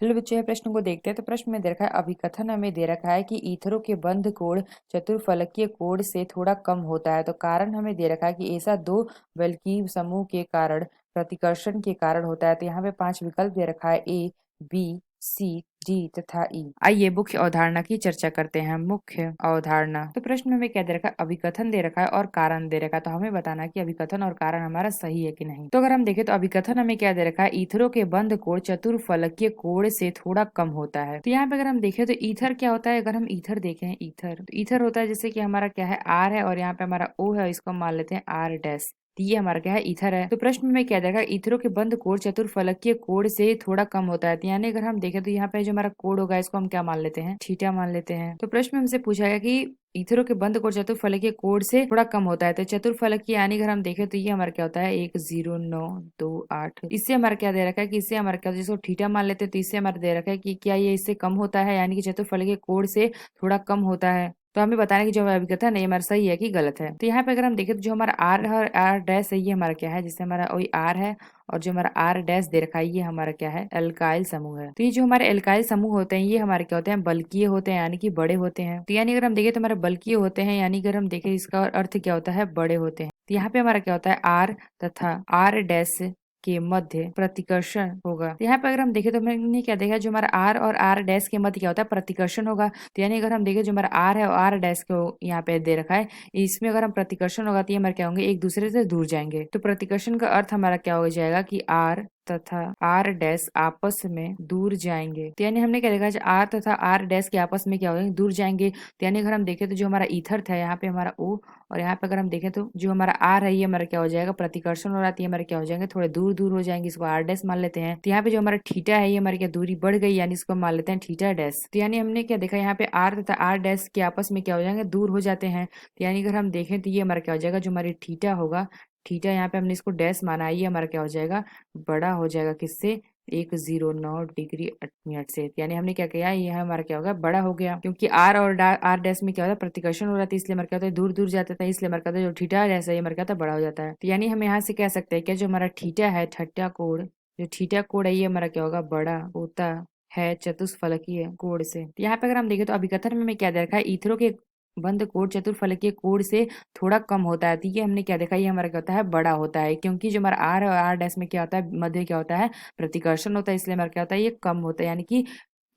चलो बच्चों यह प्रश्न को देखते हैं। तो प्रश्न में दे रखा है अभिकथन हमें दे रखा है कि ईथरों के बंध कोण चतुर्फलकीय कोण से थोड़ा कम होता है। तो कारण हमें दे रखा है कि ऐसा दो बल्कि समूह के कारण प्रतिकर्षण के कारण होता है। तो यहाँ पे 5 विकल्प दे रखा है ए, बी, सी, डी तथा ई। आइए मुख्य अवधारणा की चर्चा करते हैं। मुख्य अवधारणा। तो प्रश्न में हमें क्या दे रखा है, अभिकथन दे रखा है और कारण दे रखा है। तो हमें बताना है कि अभिकथन और कारण हमारा सही है कि नहीं। तो अगर हम देखें तो अभिकथन हमें क्या दे रखा है, ईथरों के बंध कोण चतुर्फलकीय कोण से थोड़ा कम होता है। तो यहाँ पे अगर हम देखें तो ईथर क्या होता है, अगर हम ईथर देखें, ईथर तो ईथर होता है जैसे कि हमारा क्या है आर है और यहाँ पे हमारा ओ है, इसको हम मान लेते हैं आर डैश। तो ये हमारा क्या है ईथर है। तो प्रश्न में क्या देगा, ईथरों के बंध कोण चतुर्फलकीय कोण से थोड़ा कम होता है। तो यानी अगर हम देखें तो यहाँ पे जो हमारा कोण होगा इसको हम क्या मान लेते हैं, थीटा मान लेते हैं। तो प्रश्न में हमसे पूछा गया कि ईथरों के बंध कोण चतुर्फलकीय कोण से थोड़ा कम होता है। तो चतुर्फलकीय यानी अगर हम देखें तो ये हमारा क्या होता है 1,0,9,2,8। इससे हमारा क्या दे रखा है कि इससे हमारा क्या, जिसको थीटा मान लेते हैं तो इससे हमारा दे रखा है कि क्या ये इससे कम होता है, यानी कि चतुर्फलकीय कोण से थोड़ा कम होता है। तो हमें बताना है कि जो हमारा अभिकथन है ये हमारा सही है कि गलत है। तो यहाँ पे अगर हम देखें तो जो हमारा आर है और आर डैश है ये हमारा क्या है, जिससे हमारा वही आर है और जो हमारा आर डैश दे रखा है ये हमारा क्या है, एल्काइल समूह है। तो ये जो हमारे एल्काइल समूह होते हैं ये हमारे क्या होते हैं, बल्कीय होते हैं, यानी कि बड़े होते हैं। तो यानी अगर हम देखें तो हमारे बल्कीय होते हैं, यानी अगर हम देखें इसका अर्थ क्या होता है, बड़े होते हैं। तो यहाँ पे हमारा क्या होता है, आर तथा आर डैश के मध्य प्रतिकर्षण होगा। तो यहाँ पे अगर हम देखें तो हमने क्या देखा, जो हमारा आर और आर डैश के मध्य क्या होता है, प्रतिकर्षण होगा। तो यानी अगर हम देखें जो हमारा आर है और आर डैश को यहाँ पे दे रखा है, इसमें अगर हम प्रतिकर्षण होगा तो ये हमारे क्या होंगे, एक दूसरे से दूर जाएंगे। तो प्रतिकर्षण का अर्थ हमारा क्या हो जाएगा कि आर तथा आर डैश आपस में दूर जाएंगे। तो यानी हमने क्या देखा, आर तथा आर डैश के आपस में क्या होंगे, दूर जाएंगे। तो यानी अगर हम देखें तो जो हमारा ईथर था यहाँ पे हमारा ओ, और यहाँ पे अगर हम देखें तो जो हमारा आर है ये हमारा क्या हो जाएगा, प्रतिकर्षण हो रहा है, ये हमारे क्या हो जाएंगे, थोड़े दूर दूर हो जाएंगे। इसको आर डैश मान लेते हैं। तो यहाँ पे जो हमारा थीटा है ये हमारी क्या दूरी बढ़ गई, यानी इसको मान लेते हैं थीटा डैश। तो यानी हमने क्या देखा, यहाँ पे आर तथा आर डैश के आपस में क्या हो जाएंगे, दूर हो जाते हैं। तो यानी अगर हम देखें तो ये हमारा क्या हो जाएगा, जो हमारी थीटा होगा, थीटा यहाँ पे हमने इसको डैश माना है, ये हमारा क्या हो जाएगा, बड़ा हो जाएगा किससे, 109 डिग्री 8 मिनट से। यानी हमने क्या किया, ये हमारा क्या होगा, बड़ा हो गया। क्योंकि आर और आर डैश में क्या होता है, प्रतिकर्षण हो रहा था, इसलिए हमारा क्या होता है, दूर दूर जाता था, इसलिए हमारा क्या होता है, जो थीटा डैश है ये हमारा क्या होता है, बड़ा हो जाता है। तो यानी हम यहाँ से कह सकते हैं कि जो हमारा थीटा है, थीटा कोण, जो थीटा कोण है ये हमारा क्या होगा, बड़ा होता है चतुष्फलकीय कोण से। तो यहाँ पे अगर हम देखें तो अभिकथन में क्या दे रखा है, ईथरों के बंध कोण चतुर्फलकीय कोण से थोड़ा कम होता है। तो ये हमने क्या देखा, ये हमारा क्या होता है, बड़ा होता है। क्योंकि जो हमारा आर और आर डैश में क्या होता है, मध्य क्या होता है, प्रतिकर्षण होता है, इसलिए हमारा क्या होता है, ये कम होता है, यानी कि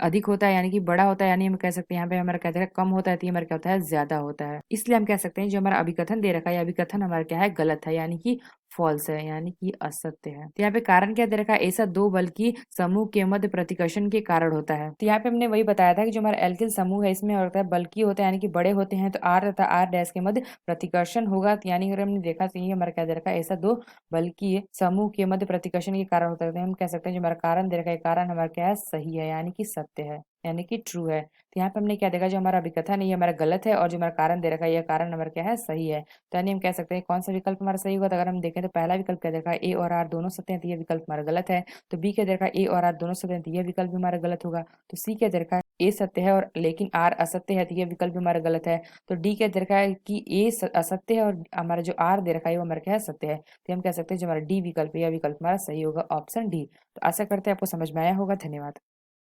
अधिक होता है, यानी कि बड़ा होता है। यानी हम कह सकते हैं यहाँ पे हमारा क्या है, कम होता है, तो ये हमारा क्या होता है, ज्यादा होता है। इसलिए हम कह सकते हैं जो हमारा अभिकथन दे रखा है, अभिकथन हमारा क्या है, गलत है, यानी कि फॉल्स है, यानी कि असत्य है। तो यहाँ पे कारण क्या दे रखा है, ऐसा दो बल्कि समूह के मध्य प्रतिकर्षण के कारण होता है। तो यहाँ पे हमने वही बताया था कि जो हमारा एल्किल समूह है इसमें होता है बल्कि होता है, यानी कि बड़े होते हैं। तो आर तथा आर डैश के मध्य प्रतिकर्षण होगा। तो यानी अगर हमने देखा तो ये हमारा क्या दे रखा है, ऐसा दो बल्कि समूह के मध्य प्रतिकर्षण के कारण होता है। हम कह सकते हैं जो हमारा कारण दे रखा है, कारण हमारा क्या है, सही है, यानी कि सत्य है, यानी कि ट्रू है। तो यहाँ पे हमने क्या देखा, जो हमारा अभिकथन है ये हमारा गलत है और जो हमारा कारण दे रखा है, यह कारण हमारा क्या है, सही है। तो यानी हम कह सकते हैं कौन सा विकल्प हमारा सही होगा। तो अगर हम देखें तो पहला विकल्प क्या देखा है, ए और आर दोनों सत्य हैं, तो यह विकल्प हमारा गलत है। तो बी क्या देखा, ए और आर दोनों सत्य हैं, तो यह विकल्प भी हमारा गलत होगा। तो सी क्या देखा है, ए सत्य है और लेकिन आर असत्य है, तो यह विकल्प भी हमारा गलत है। तो डी क्या देखा है कि ए असत्य है और हमारा जो आर दे रखा है वो हमारा क्या है, सत्य है। तो हम कह सकते हैं जो हमारा डी विकल्प है, यह विकल्प हमारा सही होगा, ऑप्शन डी। तो आशा करते हैं आपको समझ में आया होगा। धन्यवाद।